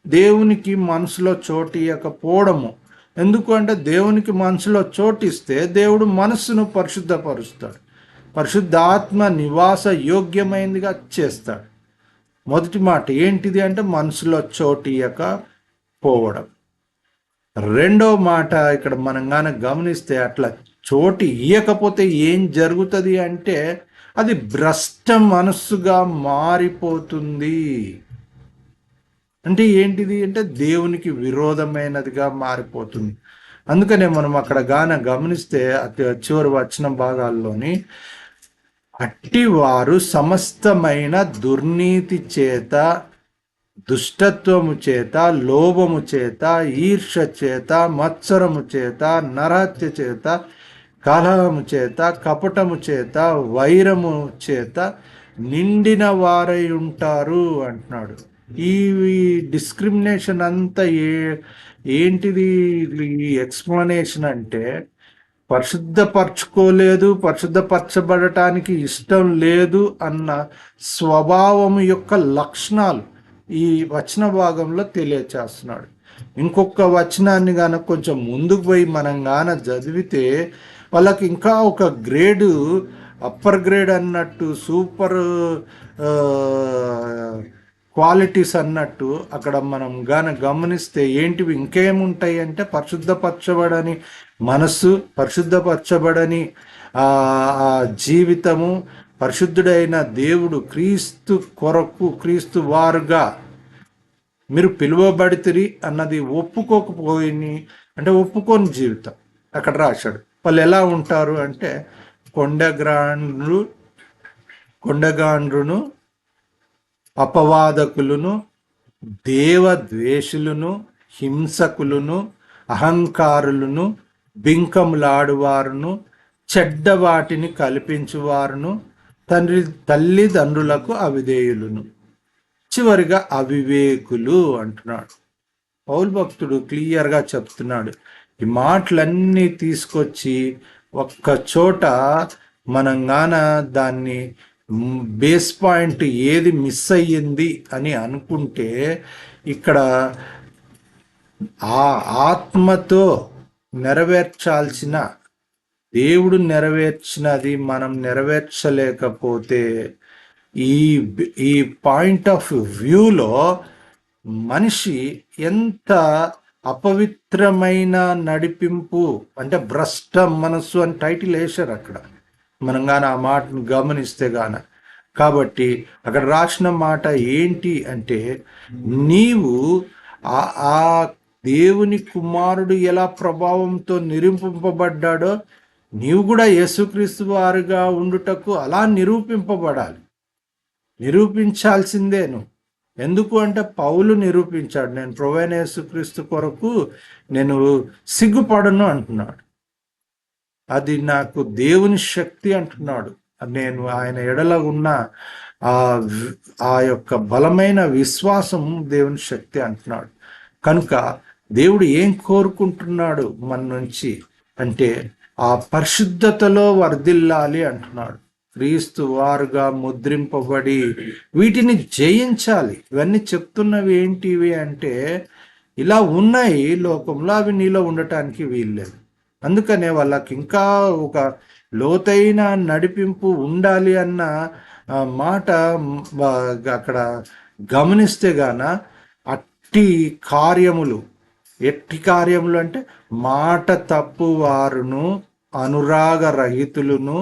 దేవునికి మనసులో చోటియకపోవడము. ఎందుకు అంటే, దేవునికి మనసులో చోటిస్తే దేవుడు మనస్సును పరిశుద్ధపరుస్తాడు, పరిశుద్ధాత్మ నివాస యోగ్యమైనదిగా చేస్తాడు. మొదటి మాట ఏంటిది అంటే, మనసులో చోటియకపోవడం. రెండో మాట ఇక్కడ మనం గమనిస్తే, అట్లా చోటు ఇయ్యకపోతే ఏం జరుగుతుంది అంటే, అది భ్రష్ట మనస్సుగా మారిపోతుంది. అంటే ఏంటిది అంటే, దేవునికి విరోధమైనదిగా మారిపోతుంది. అందుకనే మనం అక్కడ గమనిస్తే చివరి వచ్చిన భాగాల్లోని, అట్టి వారు సమస్తమైన దుర్నీతి చేత, దుష్టత్వము చేత, లోభము చేత, ఈర్ష చేత, మత్సరము చేత, నరహత్య చేత, కలహము చేత, కపటము చేత, వైరము చేత నిండిన వారై ఉంటారు అంటున్నాడు. ఈ డిస్క్రిమినేషన్ అంతా ఏంటిది? ఈ ఎక్స్ప్లెనేషన్ అంటే, పరిశుద్ధపరచుకోలేదు, పరిశుద్ధపరచబడటానికి ఇష్టం లేదు అన్న స్వభావం యొక్క లక్షణాలు ఈ వచన భాగంలో తెలియచేస్తున్నాడు. ఇంకొక వచనాన్ని కొంచెం ముందుకు పోయి మనం చదివితే, వాళ్ళకి ఇంకా ఒక గ్రేడు, అప్పర్ గ్రేడ్ అన్నట్టు, సూపర్ క్వాలిటీస్ అన్నట్టు అక్కడ మనం గమనిస్తే ఏంటివి ఇంకేముంటాయి అంటే, పరిశుద్ధపరచబడని మనస్సు, పరిశుద్ధపరచబడని జీవితము, పరిశుద్ధుడైన దేవుడు క్రీస్తు కొరకు క్రీస్తు వారుగా మీరు పిలువబడితిరి అన్నది ఒప్పుకోకపోయి అంటే ఒప్పుకోని జీవితం అక్కడ రాశాడు. వాళ్ళు ఎలా ఉంటారు అంటే కొండగాండ్రును, అపవాదకులను, దేవద్వేషులను, హింసకులను, అహంకారులను, బింకములాడువారును, చెడ్డ వాటిని కల్పించువారును, తల్లిదండ్రులకు అవిధేయులను, చివరిగా అవివేకులు అంటున్నాడు. పౌలు భక్తుడు క్లియర్గా చెప్తున్నాడు. ఈ మాటలన్నీ తీసుకొచ్చి ఒక్క చోట మనం గాన దాన్ని బేస్ పాయింట్ ఏది మిస్ అయ్యింది అని అనుకుంటే ఇక్కడ ఆ ఆత్మతో నెరవేర్చాల్సిన దేవుడు నెరవేర్చినది మనం నెరవేర్చలేకపోతే ఈ ఈ పాయింట్ ఆఫ్ వ్యూలో మనిషి ఎంత అపవిత్రమైన నడిపింపు అంటే భ్రష్ట మనస్సు అని టైటిల్ వేశారు అక్కడ, మనం గాన ఆ మాటను గమనిస్తే గాన. కాబట్టి అక్కడ రాసిన మాట ఏంటి అంటే నీవు ఆ దేవుని కుమారుడు ఎలా ప్రభావంతో నిరూపింపబడ్డాడో నీవు కూడా యేసుక్రీస్తు వారుగా ఉండుటకు అలా నిరూపింపబడాలి. నిరూపించాల్సిందే నువ్వు. ఎందుకు అంటే పౌలు నిరూపించాడు, నేను ప్రభువైన యేసుక్రీస్తు కొరకు నేను సిగ్గుపడను అంటున్నాడు. అది నాకు దేవుని శక్తి అంటున్నాడు. నేను ఆయన ఎడల ఉన్న ఆ యొక్క బలమైన విశ్వాసం దేవుని శక్తి అంటున్నాడు. కనుక దేవుడు ఏం కోరుకుంటున్నాడు మన నుంచి అంటే ఆ పరిశుద్ధతలో వర్ధిల్లాలి అంటున్నాడు. క్రీస్తు వారుగా ముద్రింపబడి వీటిని జయించాలి. ఇవన్నీ చెప్తున్నవి ఏంటివి అంటే ఇలా ఉన్నాయి లోకంలో, అవి నీలో ఉండటానికి వీల్లేదు. అందుకనే వాళ్ళకి ఇంకా ఒక లోతైన నడిపింపు ఉండాలి అన్న మాట అక్కడ గమనిస్తే గాన ఎట్టి కార్యములు అంటే మాట తప్పు వారును, అనురాగ రహితులను,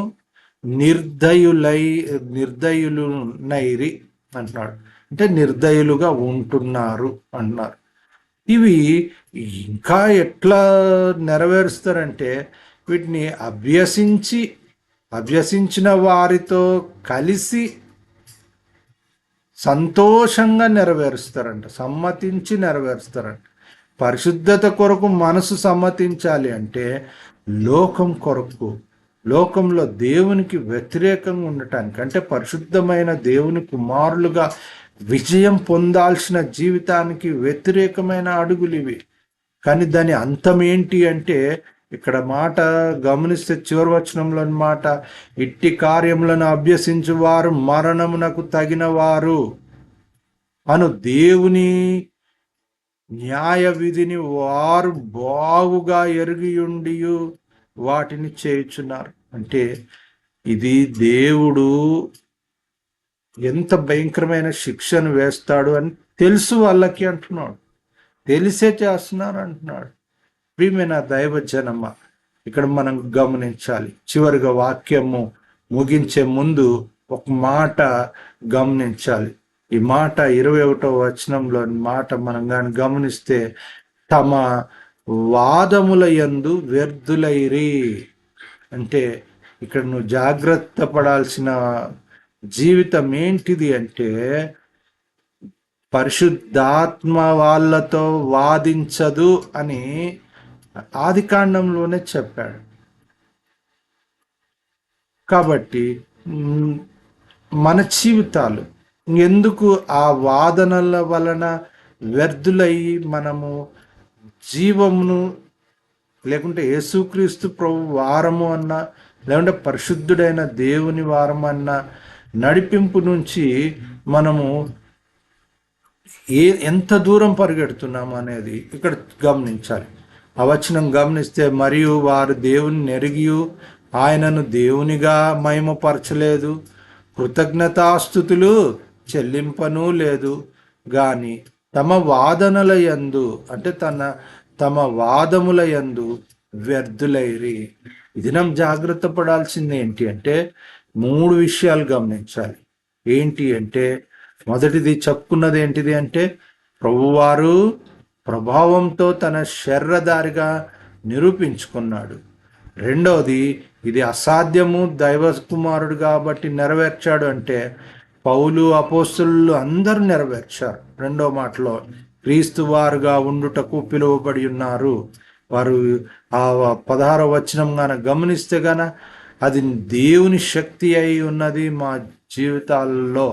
నిర్దయులునైరి అంటున్నాడు. అంటే నిర్దయులుగా ఉంటున్నారు అంటున్నారు. ఇవి ఇంకా ఎట్లా నెరవేరుస్తారంటే వీటిని అభ్యసించిన వారితో కలిసి సంతోషంగా నెరవేరుస్తారంట, సమ్మతించి నెరవేరుస్తారంట. పరిశుద్ధత కొరకు మనసు సమ్మతించాలి అంటే లోకం కొరకు, లోకంలో దేవునికి వ్యతిరేకంగా ఉండటానికి అంటే పరిశుద్ధమైన దేవుని కుమారులుగా విజయం పొందాల్సిన జీవితానికి వ్యతిరేకమైన అడుగులు ఇవి. కానీ దాని అంతం ఏంటి అంటే ఇక్కడ మాట గమనిస్తే చివరి వచనంలోని మాట, ఇట్టి కార్యములను అభ్యసించు వారు మరణమునకు తగిన వారు అను దేవుని న్యాయ విధిని వారు బాగుగా ఎరిగియుండి వాటిని చేయుచున్నారు. అంటే ఇది దేవుడు ఎంత భయంకరమైన శిక్షను వేస్తాడు అని తెలుసు వాళ్ళకి అంటున్నాడు, తెలిసే చేస్తున్నారు అంటున్నాడు. ప్రియమైన దైవ జనమ, ఇక్కడ మనం గమనించాలి. చివరిగా వాక్యము ముగించే ముందు ఒక మాట గమనించాలి. ఈ మాట 21వ వచనంలో మాట మనం కానీ గమనిస్తే తమ వాదముల యందు వ్యర్థులైరి అంటే ఇక్కడ నువ్వు జాగ్రత్త పడాల్సిన జీవితం ఏంటిది అంటే పరిశుద్ధాత్మ వాళ్ళతో వాదించదు అని ఆదికాండంలోనే చెప్పాడు. కాబట్టి మన జీవితాలు ఎందుకు ఆ వాదనల వలన వ్యర్థులయ్యి మనము జీవమును లేకుంటే యేసుక్రీస్తు ప్రభు వారము అన్నా లేకుంటే పరిశుద్ధుడైన దేవుని వారము అన్న నడిపింపు నుంచి మనము ఎంత దూరం పరిగెడుతున్నాము అనేది ఇక్కడ గమనించాలి. ఆ వచనం గమనిస్తే మరియు వారు దేవుని నెరిగియు ఆయనను దేవునిగా మహిమపరచలేదు, కృతజ్ఞతాస్తుతులు చెల్లింపను లేదు గాని తమ వాదనల యందు అంటే తమ వాదముల యందు వ్యర్థులైరి. ఇది మనం జాగ్రత్త పడాల్సింది ఏంటి అంటే 3 విషయాలు గమనించాలి. ఏంటి అంటే, మొదటిది చెప్పుకున్నది ఏంటిది అంటే, ప్రభువారు ప్రభావంతో తన శరీరధారిగా నిరూపించుకున్నాడు. రెండవది, ఇది అసాధ్యము, దైవ కుమారుడు కాబట్టి నెరవేర్చాడు అంటే పౌలు అపోస్తులు అందరూ నెరవేర్చారు. రెండో మాటలో క్రీస్తు వారుగా ఉండుటకు పిలువబడి ఉన్నారు. వారు ఆ 16వ వచనం గాన గమనిస్తే గాన అది దేవుని శక్తి అయి ఉన్నది మా జీవితాల్లో.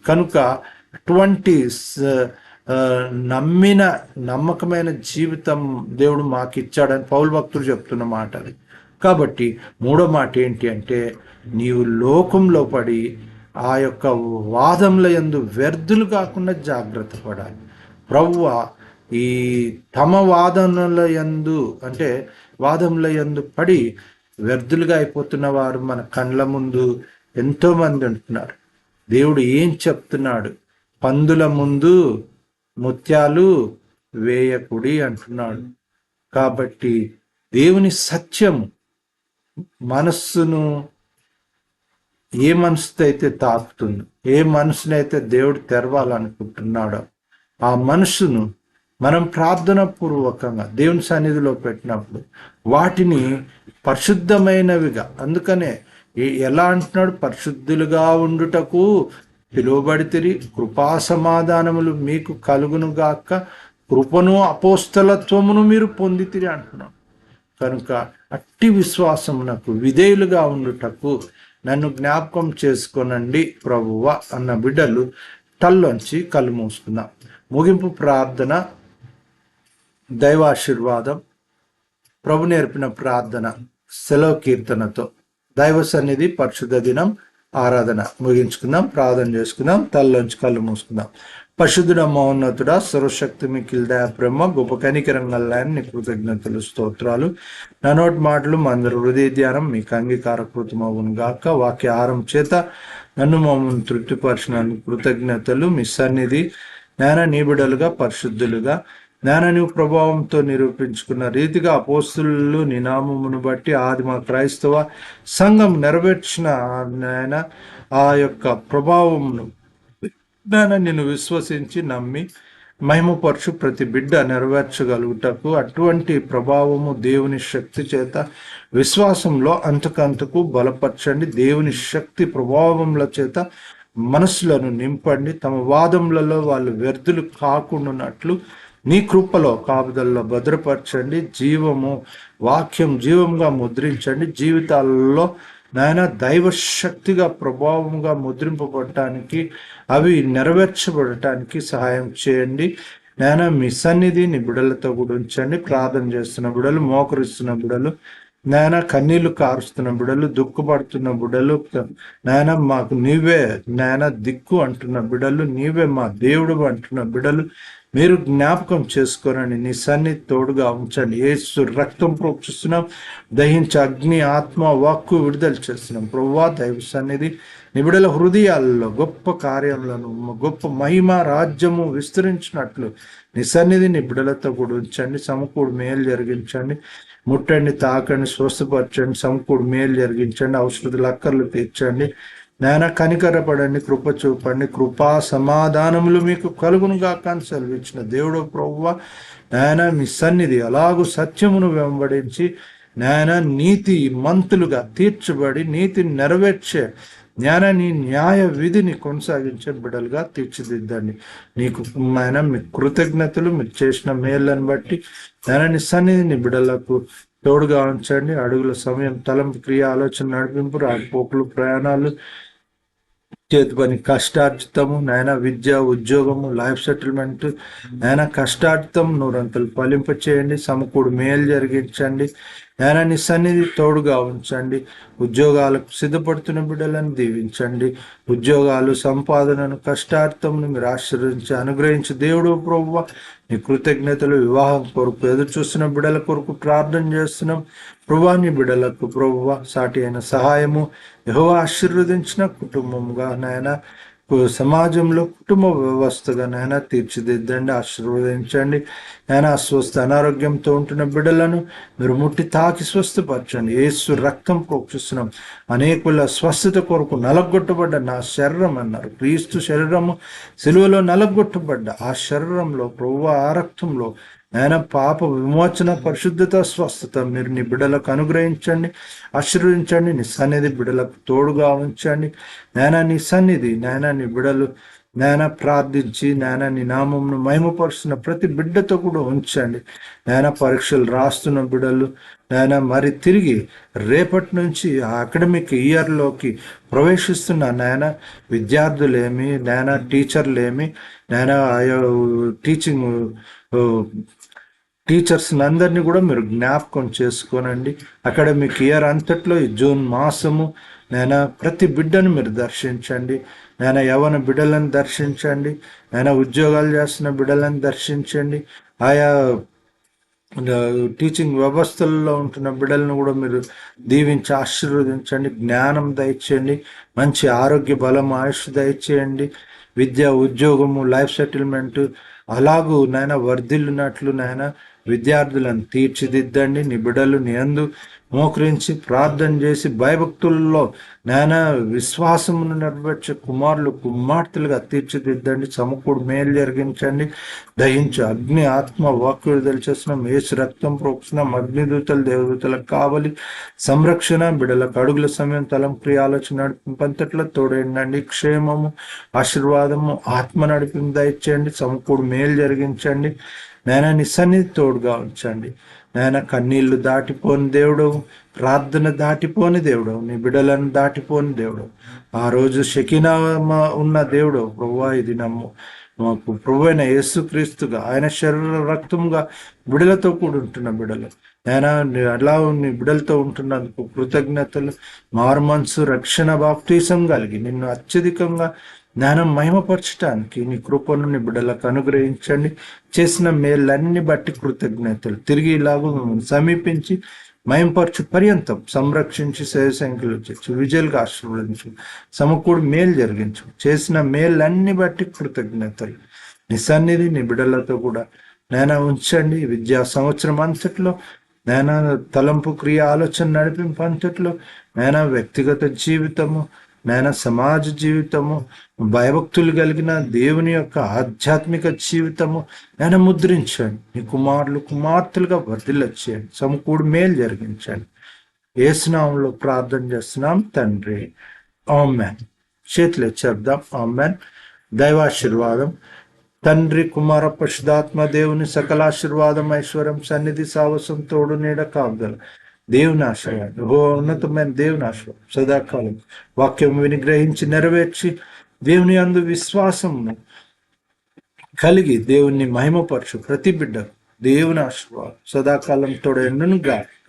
కనుక అటువంటి నమ్మకమైన జీవితం దేవుడు మాకు ఇచ్చాడని పౌలు భక్తుడు చెప్తున్న మాట అది. కాబట్టి 3వ మాట ఏంటి అంటే, నీవు లోకంలో పడి ఆ యొక్క వాదముల యందు వ్యర్థులు కాకుండా జాగ్రత్త పడాలి. ప్రభువ ఈ తమ వాదనల యందు అంటే వాదముల యందు పడి వ్యర్థులుగా అయిపోతున్న వారు మన కండ్ల ముందు ఎంతో మంది ఉంటున్నారు. దేవుడు ఏం చెప్తున్నాడు? పందుల ముందు ముత్యాలు వేయకుడి అంటున్నాడు. కాబట్టి దేవుని సత్యము మనస్సును ఏ మనసుతో అయితే తాకుతుందో, ఏ మనసునైతే దేవుడు తెరవాలనుకుంటున్నాడో ఆ మనసును మనం ప్రార్థన పూర్వకంగా దేవుని సన్నిధిలో పెట్టినప్పుడు వాటిని పరిశుద్ధమైనవిగా, అందుకనే ఎలా అంటున్నాడు? పరిశుద్ధులుగా ఉండుటకు పిలువబడితిరి, కృపా సమాధానములు మీకు కలుగును గాక, కృపను అపోస్తలత్వమును మీరు పొందితిరి అంటున్నాడు. కనుక అట్టి విశ్వాసమునకు విధేయులుగా ఉండుటకు నన్ను జ్ఞాపకం చేసుకోనండి ప్రభువ అన్న బిడ్డలు తల్లోంచి కళ్ళు మూసుకుందాం. ముగింపు ప్రార్థన, దైవాశీర్వాదం, ప్రభు నేర్పిన ప్రార్థన, సెలవు కీర్తనతో దైవ సన్నిధి పరిశుద్ధ దినం ఆరాధన ముగించుకుందాం. ప్రార్థన చేసుకుందాం. తల్లోంచి కళ్ళు మూసుకుందాం. పరిశుద్ధుడ మహోన్నతుడా, సర్వశక్తి మిక్కిలి దయా ప్రేమ గొప్ప కనికరంగల్లాయని నీ కృతజ్ఞతలు స్తోత్రాలు. నా నోటి మాటలు మా అందరి హృదయ ధ్యానం మీకు అంగీకారకృతమవును గాక. వాక్యాహారం చేత నన్ను మమ్మల్ని తృప్తిపరిచిన కృతజ్ఞతలు. మీ సన్నిధి నీ బిడ్డలుగా పరిశుద్ధులుగా నీవు ప్రభావంతో నిరూపించుకున్న రీతిగా అపోస్తులు నీ నామమును బట్టి ఆదిమ క్రైస్తవ సంఘం నెరవేర్చిన నాయన ఆ యొక్క ప్రభావమును నేను విశ్వసించి నమ్మి మహిమపరచు ప్రతి బిడ్డ నెరవేర్చగలుగుటకు అటువంటి ప్రభావము దేవుని శక్తి చేత విశ్వాసంలో అంతకంతకు బలపరచండి. దేవుని శక్తి ప్రభావముల చేత మనసులను నింపండి. తమ వాదములలో వాళ్ళు వ్యర్థులు కాకుండానట్లు నీ కృపలో కాపుదల్లో భద్రపరచండి. జీవము వాక్యం జీవంగా ముద్రించండి. జీవితాలలో నాయన దైవ శక్తిగా ప్రభావంగా ముద్రింపబడటానికి అవి నెరవేర్చబడటానికి సహాయం చేయండి. నాయన మీ సన్నిధి నీ బిడలతో కూడా ఉంచండి. ప్రార్థన చేస్తున్న బిడలు, మోకరిస్తున్న బిడలు, నాయన కన్నీళ్లు కారుస్తున్న బిడలు, దుఃఖపడుతున్న బిడలు, నాయన మాకు నీవే నాయన దిక్కు అంటున్న బిడలు, నీవే మా దేవుడు అంటున్న బిడలు మీరు జ్ఞాపకం చేసుకోనండి. నీ సన్నిధి తోడుగా ఉంచండి. యేసు రక్తం ప్రోక్షిస్తున్నాం, దహించి అగ్ని ఆత్మ వాక్కు విడుదల చేస్తున్నాం. ప్రభువా దైవ సన్నిధి నిబిడల హృదయాల్లో గొప్ప కార్యాలను, గొప్ప మహిమ రాజ్యము విస్తరించినట్లు నీ సన్నిధి నిబిడలతో కూడా ఉంచండి. సమకూడు మేలు జరిగించండి. ముట్టండి, తాకండి, స్వస్థపరచండి. సమకూడు మేలు జరిగించండి. ఔషధులు అక్కర్లు తీర్చండి. నాయన కనికరపడండి, కృప చూపండి. కృపా సమాధానములు మీకు కలుగునుగా అని సెలవిచ్చిన దేవుడు ప్రభువ నాయన మీ సన్నిధి అలాగూ సత్యమును వెంబడించి నాయన నీతి మంతులుగా తీర్చబడి నీతిని నెరవేర్చే జ్ఞాన నీ న్యాయ విధిని కొనసాగించే బిడ్డలుగా తీర్చిదిద్దండి. నీకు ఆయన మీ కృతజ్ఞతలు, మీరు చేసిన మేళ్ళని బట్టి నాయన నీ సన్నిధిని బిడ్డలకు తోడుగా ఉంచండి. అడుగుల సమయం, తలంపు, క్రియ, ఆలోచన, నడిపింపు, రాకపోకలు, ప్రయాణాలు, చేతి పని, కష్టార్జితము నాయన విద్య, ఉద్యోగము, లైఫ్ సెటిల్మెంట్ నాయన కష్టార్జితం నూరంతలు ఫలింప చేయండి. సమకూడు మేలు జరిగించండి. నాయన నీ సన్నిధి తోడుగా ఉంచండి. ఉద్యోగాలకు సిద్ధపడుతున్న బిడ్డలను దీవించండి. ఉద్యోగాలు, సంపాదనను, కష్టార్థమును మీరు ఆశీర్వదించి అనుగ్రహించి దేవుడు ప్రభువ నీ కృతజ్ఞతలు. వివాహం కొరకు ఎదురు చూస్తున్న బిడ్డల కొరకు ప్రార్థన చేస్తున్నాం. ప్రభువా నీ బిడ్డలకు ప్రభువ సాటి అయిన సహాయము యెహోవా ఆశీర్వదించిన కుటుంబంగా నాయన సమాజంలో కుటుంబ వ్యవస్థగా నాయన తీర్చిదిద్దండి, ఆశీర్వదించండి. నాయన అస్వస్థ అనారోగ్యంతో ఉంటున్న బిడ్డలను మీరు ముట్టి తాకి స్వస్థపరచండి. యేసు రక్తం ప్రోక్షిస్తున్నాం. అనేకుల స్వస్థత కొరకు నలగొట్టబడ్డ నా శరీరం అన్నారు. క్రీస్తు శరీరము సిలువలో నలగొట్టబడ్డ ఆ శరీరంలో ప్రభువా ఆ రక్తంలో నాయన పాప విమోచన, పరిశుద్ధత, స్వస్థత మీరు నీ బిడ్డలకు అనుగ్రహించండి, ఆశీర్వదించండి. నీ సన్నిధి బిడ్డలకు తోడుగా ఉంచండి. నాయన నీ సన్నిధి నాయన నీ బిడ్డలు నాయన ప్రార్థించి నాయన నీ నామంను మహిమపరుస్తున్న ప్రతి బిడ్డతో కూడా ఉంచండి. నాయన పరీక్షలు రాస్తున్న బిడ్డలు నాయన మరి తిరిగి రేపటి నుంచి ఆ అకాడమిక్ ఇయర్లోకి ప్రవేశిస్తున్న నాయన విద్యార్థులేమి, నాయన టీచర్లేమి, నాయన టీచింగ్ టీచర్స్ని అందరినీ కూడా మీరు జ్ఞాపకం చేసుకోనండి. అకాడమిక్ ఇయర్ అంతట్లో ఈ జూన్ మాసము నేను ప్రతి బిడ్డను మీరు దర్శించండి. నేను యవన బిడ్డలను దర్శించండి. నేను ఉద్యోగాలు చేస్తున్న బిడ్డలను దర్శించండి. ఆయా టీచింగ్ వ్యవస్థల్లో ఉంటున్న బిడ్డలను కూడా మీరు దీవించి ఆశీర్వదించండి. జ్ఞానం దయచేయండి. మంచి ఆరోగ్య బలం, ఆయుష్ దయచేయండి. విద్య, ఉద్యోగము, లైఫ్ సెటిల్మెంట్ అలాగూ నాయన వర్ధిల్లునట్లు నాయన విద్యార్థులను తీర్చిదిద్దండి. నీ బిడ్డలు నీ యందు మోకరించి ప్రార్థన చేసి భయభక్తుల్లో నాయన విశ్వాసమును నెరవేర్చే కుమారులు, కుమార్తెలుగా తీర్చిదిద్దండి. సమకూడు మేలు జరిగించండి. దహించు అగ్ని, ఆత్మ, వాక్యుడు తెలిచేస్తున్నాం. యేసు రక్తం ప్రోక్షణం, అగ్నిదూతలు, దేవదూతలకు కావలి, సంరక్షణ, బిడ్డలకు అడుగుల సమయం, తలంప్రియ ఆలోచన నడిపింపంతట్లో తోడేయండి. క్షేమము, ఆశీర్వాదము, ఆత్మ నడిపింపు దయచేయండి. సమకూడు మేలు జరిగించండి. నాయన నీ సన్నిధి తోడుగా ఉంచండి. నాయన కన్నీళ్లు దాటిపోని దేవుడు, ప్రార్థన దాటిపోని దేవుడు, నీ బిడ్డలను దాటిపోని దేవుడు, ఆ రోజు షకినా ఉన్న దేవుడు ప్రభువా ఇది నమ్ము మాకు ప్రభు అయిన యేసుక్రీస్తుగా ఆయన శరీర రక్తంగా బిడలతో కూడి ఉంటున్న బిడలు ఆయన అలా నీ బిడలతో ఉంటున్నందుకు కృతజ్ఞతలు. మారుమనసు, రక్షణ, బాప్తీసం కలిగి నిన్ను అత్యధికంగా జ్ఞానం మహిమపరచటానికి నీ కృపను నీ బిడ్డలకు అనుగ్రహించండి. చేసిన మేళ్ళన్ని బట్టి కృతజ్ఞతలు. తిరిగి ఇలాగూ మిమ్మల్ని సమీపించి మయంపరచు పర్యంతం సంరక్షించి సేవ సంఖ్యలు వచ్చి విజయాలుగా ఆశీర్వదించు, సమకూడు మేలు జరిగించు. చేసిన మేళ్ళన్ని బట్టి కృతజ్ఞతలు. నీ సన్నిధి నీ బిడ్డలతో కూడా నేను ఉంచండి. విద్యా సంవత్సరం అంతట్లో నేను తలంపు, క్రియ, ఆలోచన నడిపింపు అంతట్లో నేను వ్యక్తిగత జీవితము, నేను సమాజ జీవితము, భయభక్తులు కలిగిన దేవుని యొక్క ఆధ్యాత్మిక జీవితము నేను ముద్రించండి. నీ కుమారులు, కుమార్తెలుగా వర్ధిల్లచేయండి. సమకూడు మేలు జరిగించండి. యేసునామంలో ప్రార్థన చేస్తున్నాం తండ్రి, ఆమెన్. చేతులు చెప్దాం. ఆమెన్. దైవాశీర్వాదం తండ్రి, కుమార, పరిశుద్ధాత్మ దేవుని సకలాశీర్వాదం, ఐశ్వర్యం, సన్నిధి, సావసం, తోడు, నీడ, కాపుదల దేవుని ఆశయాలు, ఉన్నతమైన దేవుని ఆశయం సదాకాలం వాక్యం వినిగ్రహించి నెరవేర్చి దేవుని అందు విశ్వాసమును కలిగి దేవుణ్ణి మహిమపరచు ప్రతి బిడ్డ దేవుని ఆశీర్వాదం సదాకాలం తోడెండును గాక.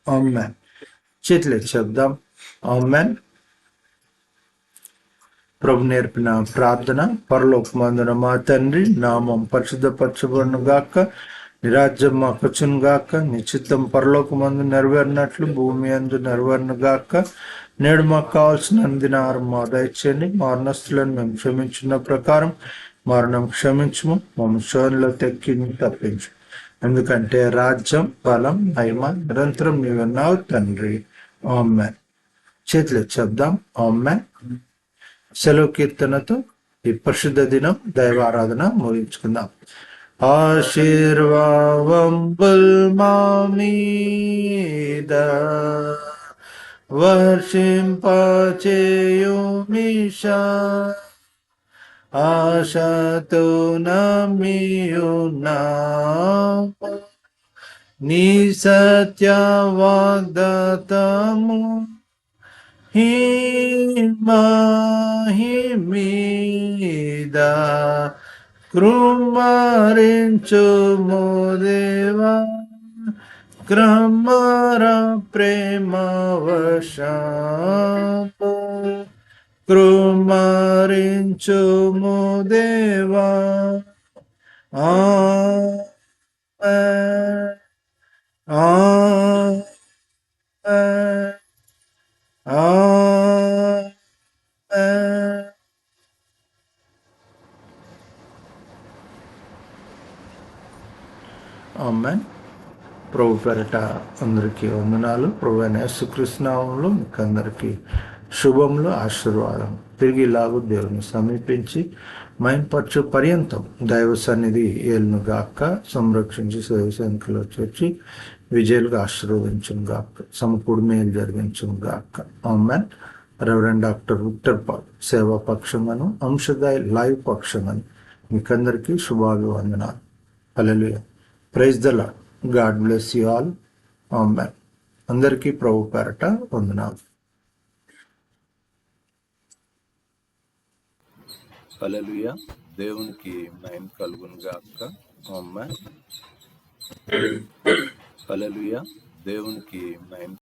ఆమెన్. చేతులే చెప్దాం. ఆమెన్. ప్రభు నేర్పిన ప్రార్థన. పరలోకమందున మా తండ్రి, నామం పరిశుద్ధపరచబడును గాక, నీ రాజ్యం మాకు వచ్చును గాక, నీ చిత్తం పరలోకమందు నెరవేరినట్లు భూమి అందు నెరవేరును గాక. నేడు మాకు కావాల్సిన దినారం మా దయచేయండి. మరణస్తులను మేము క్షమించిన ప్రకారం మరణం క్షమించము, మమ్మల్ని శోధనలో తెక్కి తప్పించు. ఎందుకంటే రాజ్యం, బలం, మహిమ నిరంతరం నీవన్నావు తండ్రి. ఆమెన్. చేతులు చెప్దాం. ఆమెన్. సెలవు కీర్తనతో ఈ పరిశుద్ధ దినం దైవారాధన ముగించుకుందాం. ఆశీర్వాదంబుల్ మా మీద వర్షింపచేయుమిషా, ఆశతో నమ్మియున్నాము నీ సత్య వాగ్దాతము. మీద కృమరించుము దేవా, క్రమర ప్రేమవశాము, కృమరించుము దేవా. ఆమెన్. ప్రభు పేరట అందరికీ వందనాలు. ప్రభు అయిన యేసుక్రీస్తు నామములో మీకు అందరికీ శుభములు, ఆశీర్వాదం. తిరిగి ఇలాగూ దేవుని సమీపించి మైంపరచు పర్యంతం దైవ సన్నిధి ఏలును గాక, సంరక్షించి సేవ సంఖ్యలో చేర్చి విజయులుగా ఆశీర్వదించును గాక, సమకూడు మేలు జరిగించును గాక. Amen. Reverend doctor Victor Paul సేవా పక్షంగాను, అంశదాయ్ లైవ్ పక్షంగాను మీకందరికీ శుభాలు, వందనాలు. Hallelujah. Praise the Lord. God bless you all. Amen. అందరికీ ప్రభు పేరట వందనాలు. హల్లెలూయా. దేవునికి మహిమ కలుగును గాక. ఆమేన్. హల్లెలూయా. దేవునికి మహిమ